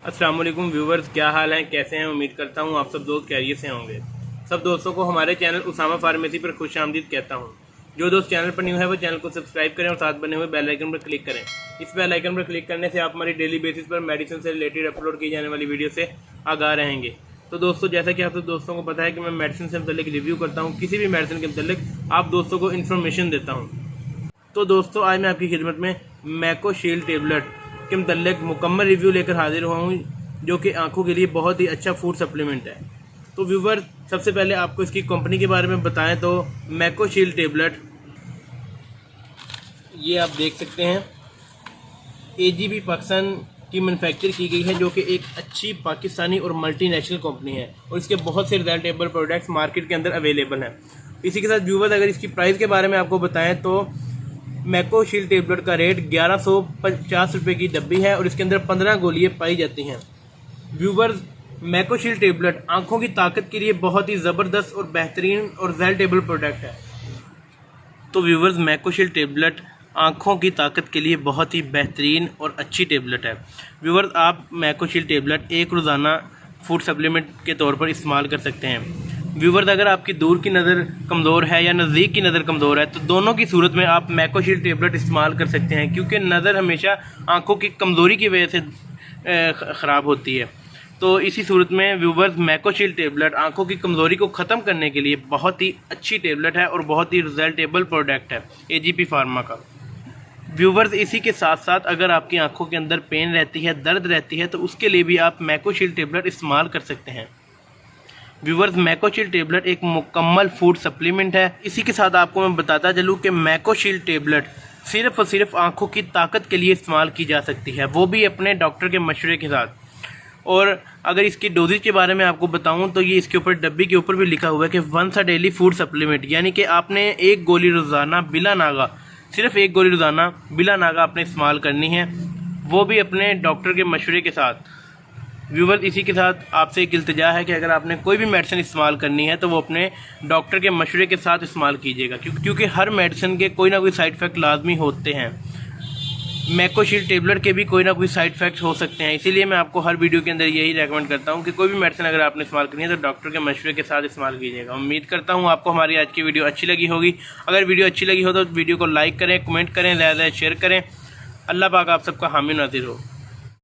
अस्सलाम वालेकुम व्यूवर्स, क्या हाल हैं, कैसे हैं। उम्मीद करता हूं आप सब दोस्त खैरियत से होंगे। सब दोस्तों को हमारे चैनल उसामा फार्मेसी पर खुश आमदीद कहता हूं। जो दोस्त चैनल पर न्यू है वो चैनल को सब्सक्राइब करें और साथ बने हुए बेल आइकन पर क्लिक करें। इस बेल आइकन पर क्लिक करने से आप हमारी डेली बेसिस पर मेडिसिन से रिलेटेड अपलोड की जाने वाली वीडियो से आगाह रहेंगे। तो दोस्तों, जैसा कि आप सब दोस्तों को पता है कि मैं मेडिसिन से मतलब रिव्यू करता हूँ, किसी भी मेडिसिन के मतलब आप दोस्तों को इन्फॉर्मेशन देता हूँ। तो दोस्तों, आज मैं आपकी खिदमत में मैकोशील्ड टेबलेट के मतलब मुकम्मल रिव्यू लेकर हाजिर हुआ हूँ, जो कि आंखों के लिए बहुत ही अच्छा फूड सप्लीमेंट है। तो व्यूवर, सबसे पहले आपको इसकी कंपनी के बारे में बताएं तो मैकोशील्ड टेबलेट, ये आप देख सकते हैं, AGP पाकिस्तान की मैन्युफैक्चर की गई है, जो कि एक अच्छी पाकिस्तानी और मल्टीनेशनल कंपनी है और इसके बहुत से रिजल्टेबल प्रोडक्ट्स मार्केट के अंदर अवेलेबल हैं। इसी के साथ व्यूवर, अगर इसकी प्राइस के बारे में आपको बताएं तो मैकोशील्ड टेबलेट का रेट 1150 रुपये की डब्बी है और इसके अंदर 15 गोलियाँ पाई जाती हैं। व्यूवर्स, मैकोशील्ड टेबलेट आंखों की ताकत के लिए बहुत ही ज़बरदस्त और बेहतरीन और रिजल्टेबल प्रोडक्ट है। तो व्यूवर्स, मैकोशील्ड टेबलेट आंखों की ताकत के लिए बहुत ही बेहतरीन और अच्छी टेबलेट है। व्यूवर्स, आप मैकोशील्ड टेबलेट एक रोज़ाना फूड सप्लीमेंट के तौर पर इस्तेमाल कर सकते हैं। व्यूवर्स, अगर आपकी दूर की नज़र कमज़ोर है या नज़दीक की नज़र कमज़ोर है तो दोनों की सूरत में आप मैकोशील्ड टेबलेट इस्तेमाल कर सकते हैं, क्योंकि नज़र हमेशा आंखों की कमज़ोरी की वजह से ख़राब होती है। तो इसी सूरत में व्यूवर्स, मैकोशील्ड टेबलेट आंखों की कमज़ोरी को ख़त्म करने के लिए बहुत ही अच्छी टेबलेट है और बहुत ही रिजल्टेबल प्रोडक्ट है AGP फार्मा का। व्यूवर्स, इसी के साथ साथ अगर आपकी आंखों के अंदर पेन रहती है, दर्द रहती है, तो उसके लिए भी आप मैकोशील्ड टेबलेट इस्तेमाल कर सकते हैं। व्यूवर्स, मैकोशील्ड टेबलेट एक मुकम्मल फूड सप्लीमेंट है। इसी के साथ आपको मैं बताता चलूँ कि मैकोशील्ड टेबलेट सिर्फ़ और सिर्फ आंखों की ताकत के लिए इस्तेमाल की जा सकती है, वो भी अपने डॉक्टर के मशवरे के साथ। और अगर इसकी डोजेज के बारे में आपको बताऊं तो ये इसके ऊपर डब्बी के ऊपर भी लिखा हुआ है कि once a daily food supplement, यानी कि आपने एक गोली रोज़ाना बिला नागा, सिर्फ एक गोली रोज़ाना बिला नागा आपने इस्तेमाल करनी है, वो भी अपने डॉक्टर के मशवरे के साथ। व्यूवर्स, इसी के साथ आपसे एक इल्तिजा है कि अगर आपने कोई भी मेडिसिन इस्तेमाल करनी है तो वो अपने डॉक्टर के मशवरे के साथ इस्तेमाल कीजिएगा, क्योंकि हर मेडिसिन के कोई ना कोई साइड इफ़ेक्ट लाजमी होते हैं। मैकोशील्ड टेबलेट के भी कोई ना कोई साइड इफेक्ट्स हो सकते हैं, इसीलिए मैं आपको हर वीडियो के अंदर यही रेकमेंड करता हूं कि कोई भी मेडिसिन अगर आपने इस्तेमाल करनी है तो डॉक्टर के मशवरे के साथ इस्तेमाल कीजिएगा। उम्मीद करता हूं आपको हमारी आज की वीडियो अच्छी लगी होगी। अगर वीडियो अच्छी लगी हो तो वीडियो को लाइक करें, कमेंट करें, ज़्यादा शेयर करें। अल्लाह पाक आप सबका हामी नाज़िर हो।